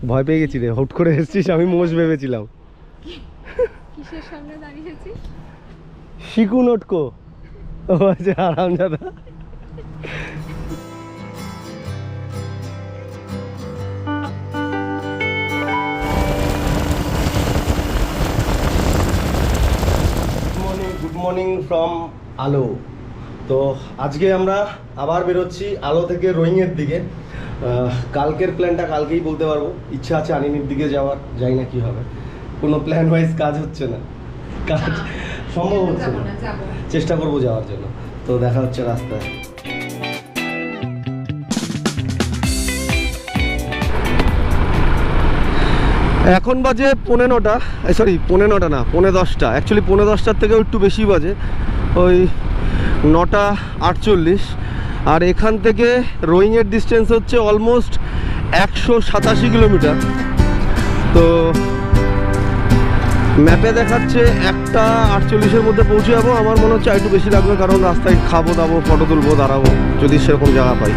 ভয় পেয়ে গেছি রে, হুট করে এসেছিস, আমি মোষ ভেবেছিলাম। কিসের সামনে দাঁড়িয়েছিস? শিকু নটকো। ও আচ্ছা, আরামজাদা। গুড মর্নিং ফ্রম আলো। তো আজকে আমরা আবার বেরোচ্ছি আলো থেকে রোয়িংয়ের দিকে। কালকের প্ল্যানটা কালকেই বলতে পারবো, ইচ্ছা আছে আনিনির দিকে যাওয়ার, যাই না কি হবে, কোনো প্ল্যান ওয়াইজ কাজ হচ্ছে না, কাজ সম্ভব হচ্ছে না, চেষ্টা করবো যাওয়ার জন্য। তো দেখা হচ্ছে রাস্তায়। এখন বাজে 9:45, সরি 9:45 না, 9:10, অ্যাকচুয়ালি 9:10 থেকেও একটু বেশি বাজে, ওই 9:48। আর এখান থেকে রোয়িংয়ের ডিস্টেন্স হচ্ছে অলমোস্ট 187 কিলোমিটার। তো ম্যাপে দেখাচ্ছে 1:48-এর মধ্যে পৌঁছে যাবো। আমার মনে হচ্ছে একটু বেশি লাগবে, কারণ রাস্তায় খাবো দাবো, ফটো তুলবো, দাঁড়াবো যদি সেরকম জায়গা পাই।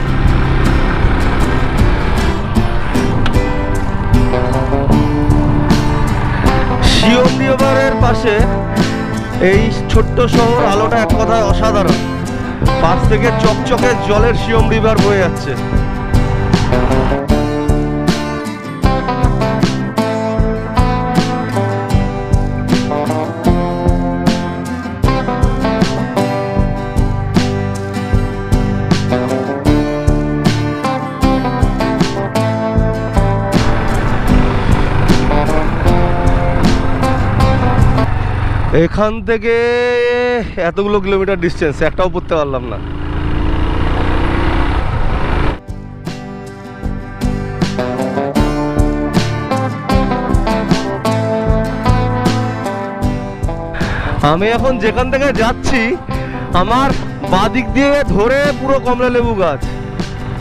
শিওম রিভারের পাশে এই ছোট্ট শহর আলোটা এক কথায় অসাধারণ। পাশ থেকে চকচকে জলের শিওম রিভার বয়ে যাচ্ছে। এখান থেকে এতগুলো কিলোমিটার ডিস্টেন্স একটাও পড়তে পারলাম না। আমি এখন যেখান থেকে যাচ্ছি আমার বাঁ দিক দিয়ে ধরে পুরো কমলা লেবু গাছ,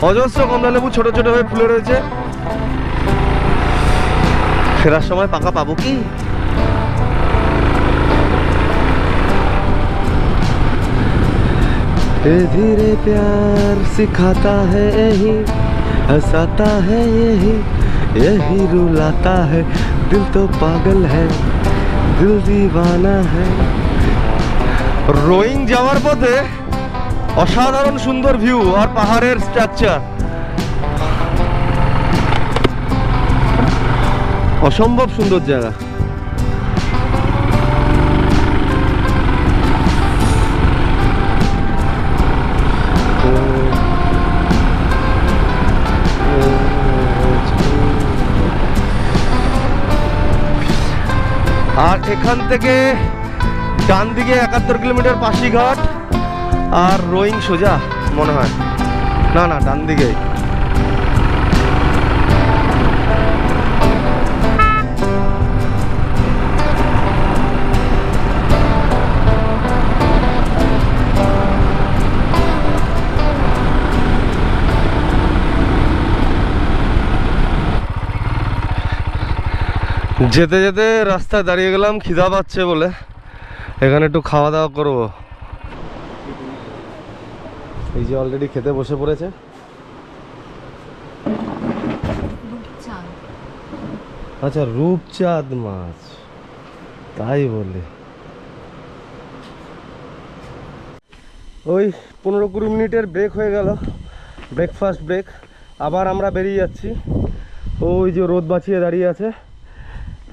অজস্র কমলা লেবু ছোট ছোট হয়ে ফুলে রয়েছে। ফেরার সময় পাকা পাবো কি? धीरे प्यार सिखाता है यही, हंसाता है यही, यही रुलाता है, दिल तो पागल है, दिल दीवाना है। রোয়িং যাওয়ার পথে অসাধারণ সুন্দর ভিউ আর পাহাড়ের স্ট্রাকচার, অসম্ভব সুন্দর জায়গা। আর এখান থেকে ডান দিকে 71 কিলোমিটার পাশিঘাট, আর রোয়িং সোজা মনে হয়, না না ডান দিকে। যেতে যেতে রাস্তায় দাঁড়িয়ে গেলাম, খিদা পাচ্ছে বলে এখানে একটু খাওয়া দাওয়া করবো। এই যে অলরেডি খেতে বসে পড়েছে। আচ্ছা, রূপচাঁদ মাছ, তাই বলে। ওই 15-20 মিনিটের ব্রেক হয়ে গেল, ব্রেকফাস্ট ব্রেক। আবার আমরা বেরিয়ে যাচ্ছি। ওই যে রোদ বাঁচিয়ে দাঁড়িয়ে আছে।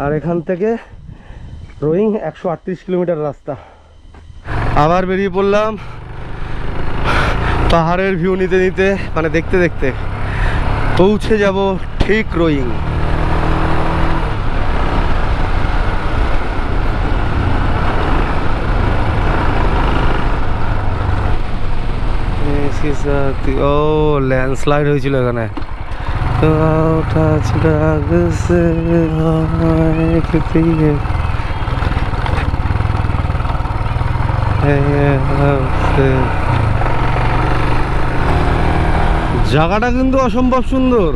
আর এখান থেকে রোয়িং 138 কিলোমিটার রাস্তা। আবার বেরিয়ে পড়লাম পাহাড়ের ভিউ নিতে নিতে, মানে দেখতে দেখতে পৌঁছে যাব ঠিক রোয়িং। ও ল্যান্ডস্লাইড হয়েছিল এখানে। জায়গাটা কিন্তু অসম্ভব সুন্দর,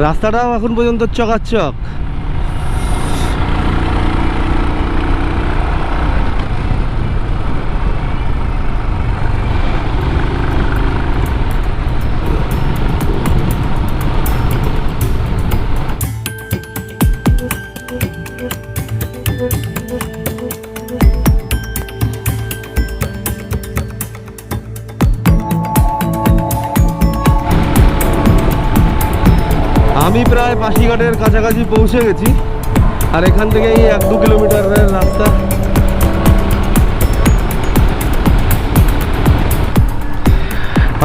রাস্তাটাও এখন পর্যন্ত চকাচক। আমি প্রায় পাশিঘাটের কাছাকাছি পৌঁছে গেছি, আর এখান থেকে এই 1-2 কিলোমিটারের রাস্তা।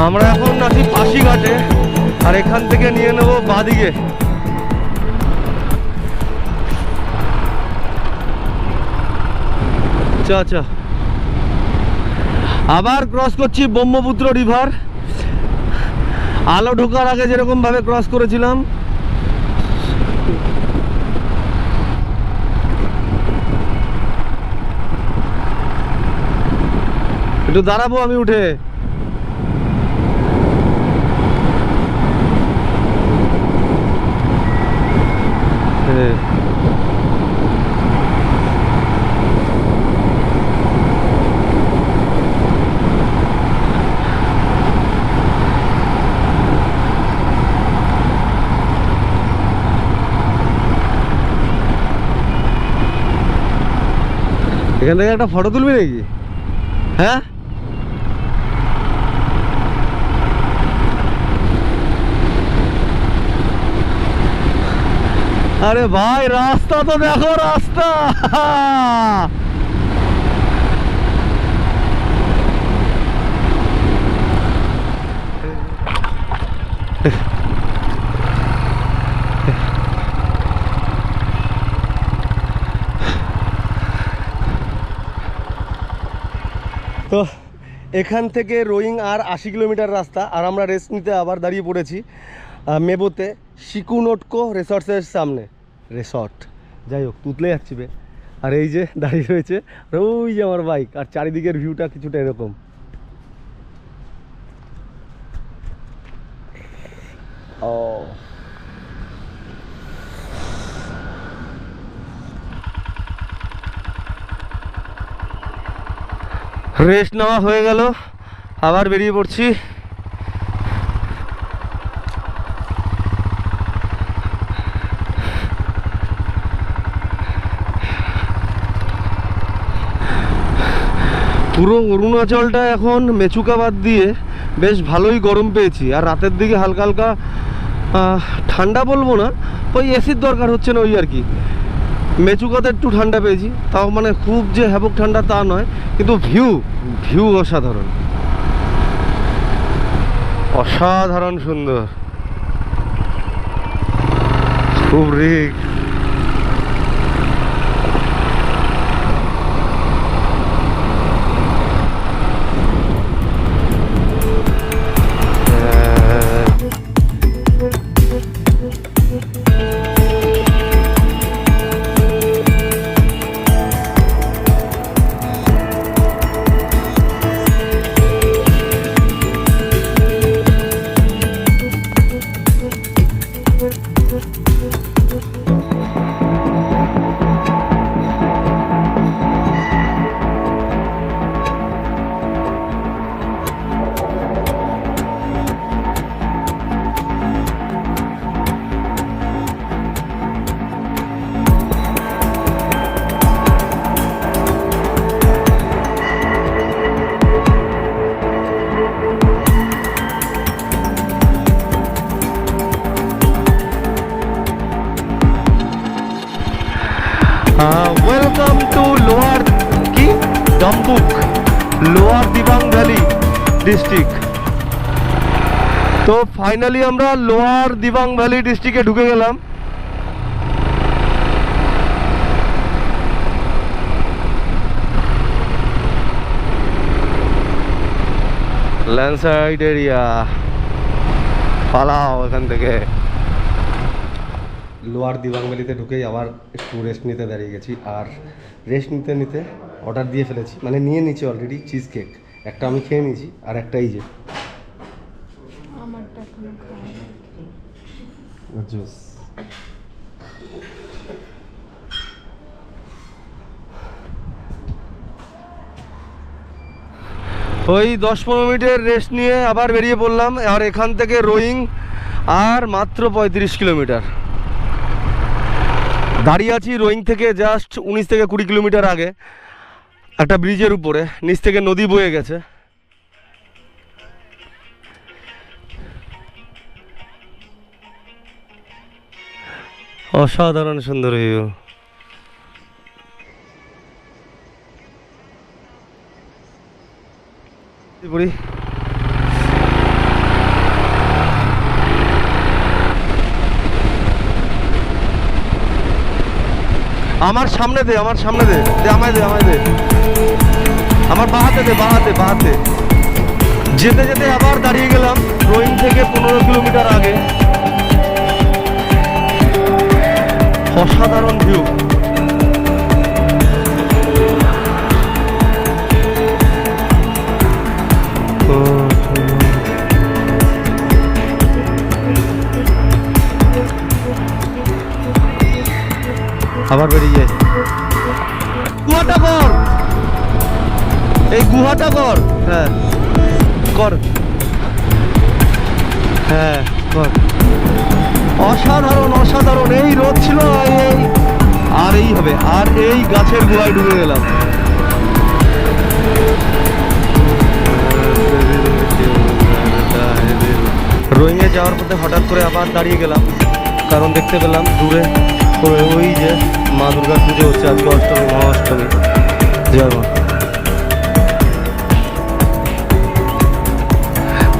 আমরা এখন আছি পাশিঘাটে, আর এখান থেকে নিয়ে নেব বাঁদিকে। আচ্ছা আচ্ছা, আবার ক্রস করছি ব্রহ্মপুত্র রিভার। আলো ঢোকার আগে যেরকম ভাবে ক্রস করেছিলাম, একটু দাঁড়াবো আমি উঠে। এখান থেকে একটা ফটো তুলবি নাকি? হ্যাঁ, আরে ভাই রাস্তা তো দেখো, রাস্তা তো এখান থেকে রোয়িং আর 80 কিলোমিটার রাস্তা, আর আমরা রেস্ট নিতে আবার দাঁড়িয়ে পড়েছি মেবোতে শিকুনোটকো রিসর্টসের সামনে। রিসর্ট যাই হোক, তুতলে যাচ্ছি বে। আর এই যে দাঁড়িয়ে রয়েছে, আর ওই যে আমার বাইক, আর চারিদিকের ভিউটা কিছুটা এরকম। ও রেস্ট নেওয়া হয়ে গেল, আবার বেরিয়ে পড়ছি। পুরো অরুণাচলটা এখন মেচুকা বাদ দিয়ে বেশ ভালোই গরম পেয়েছি, আর রাতের দিকে হালকা হালকা ঠান্ডা বলবো না, ওই এসির দরকার হচ্ছে না, ওই আর কি। মেচুকাতে একটু ঠান্ডা পেয়েছি, তাও মানে খুব যে হ্যাবক ঠান্ডা তা নয়, কিন্তু ভিউ অসাধারণ, অসাধারণ সুন্দর, খুব রিক। ওয়েলকাম টু লোয়ার কি Dambuk, lower Dibang valley district. তো ফাইনালি আমরা লোয়ার দিবাং ভ্যালি ডিস্ট্রিক্টে ঢুকে গেলাম। ল্যান্ডসাইড এরিয়া, পালাও এখান থেকে। লোয়ার দিবাং ভ্যালিতে ঢুকেই আবার একটু রেস্ট নিতে দাঁড়িয়ে গেছি, আর রেস্ট নিতে নিতে অর্ডার দিয়ে ফেলেছি, মানে নিয়ে নিচ্ছি অলরেডি চিজ কেক। একটা আমি খেয়ে নিয়েছি, আর একটা এই যে আমারটা এখনো খাওয়া জুস। ওই 10-15 মিনিটের রেস্ট নিয়ে আবার বেরিয়ে পড়লাম, আর এখান থেকে রোয়িং আর মাত্র 35 কিলোমিটার। দাঁড়িয়ে আছি রোয়িং থেকে জাস্ট 19-20 কিলোমিটার আগে, একটা ব্রিজের উপরে, নিচ থেকে নদী বয়ে গেছে। অসাধারণ সুন্দর ভিউ। পুরি আমার সামনে দে, আমার সামনে দে, দে আমায় দে, আমায় দে, আমার বাহাতে দে, বাহাতে বাহাতে। যেতে যেতে আবার দাঁড়িয়ে গেলাম রোইং থেকে 15 কিলোমিটার আগে। অসাধারণ ভিউ। আবার বেরিয়ে যায়। গুহাটা কর, এই গুহাটা কর। হ্যাঁ কর, হ্যাঁ কর। অসাধারণ অসাধারণ। এই রোদ ছিল, এই আর এই হবে, আর এই গাছের গোড়ায় ঢুকে গেলাম। রোইংয়ে যাওয়ার পথে হঠাৎ করে আবার দাঁড়িয়ে গেলাম, কারণ দেখতে পেলাম দূরে ওই যে মা দুর্গার পুজো হচ্ছে আজকে, অষ্টমী, মহা অষ্টমী। জয় মা।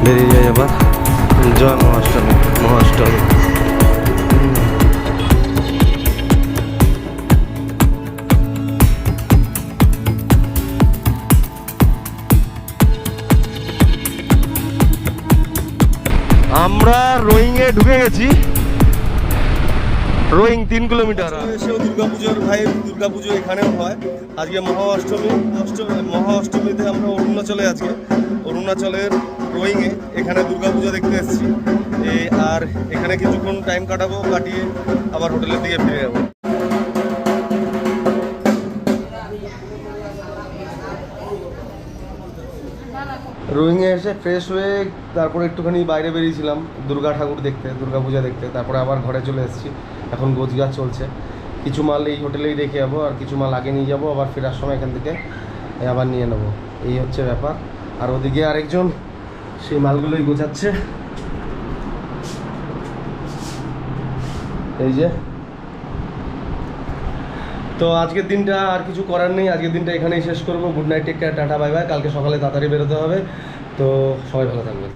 বেরিয়ে যাই আবার। জয় মহাষ্টমী, মহাষ্টমী। আমরা রোইংয়ে ঢুকে গেছি। Rowing 3 kilometre. এসেও দুর্গাপুজোর ভাই, দুর্গাপুজো এখানেও হয়। আজকে মহা অষ্টমী, মহা অষ্টমীতে আমরা অরুণাচলে, আজকে অরুণাচলের রোইংয়ে এখানে দুর্গাপুজো দেখতে এসেছি। আর এখানে কিছুক্ষণ টাইম কাটাবো, কাটিয়ে আবার হোটেলের দিকে ফিরে যাবো। রোইংয়ে এসে ফ্রেশ হয়ে তারপরে একটুখানি বাইরে বেরিয়েছিলাম দুর্গা ঠাকুর দেখতে, দুর্গা পূজা দেখতে। তারপরে আবার ঘরে চলে এসেছি। এখন গোছগাছ চলছে। কিছু মাল এই হোটেলেই রেখে যাবো, আর কিছু মাল আগে নিয়ে যাবো, আবার ফেরার সময় এখান থেকে আবার নিয়ে নেবো। এই হচ্ছে ব্যাপার। আর ওদিকে আরেকজন সেই মালগুলোই গোছাচ্ছে। এই যে। তো আজকের দিনটা আর কিছু করার নেই, আজকের দিনটা এখানেই শেষ করবো। Good night, take care, tata, bye bye. কালকে সকালে তাড়াতাড়ি বেরোতে হবে। তো সবাই ভালো থাকবেন।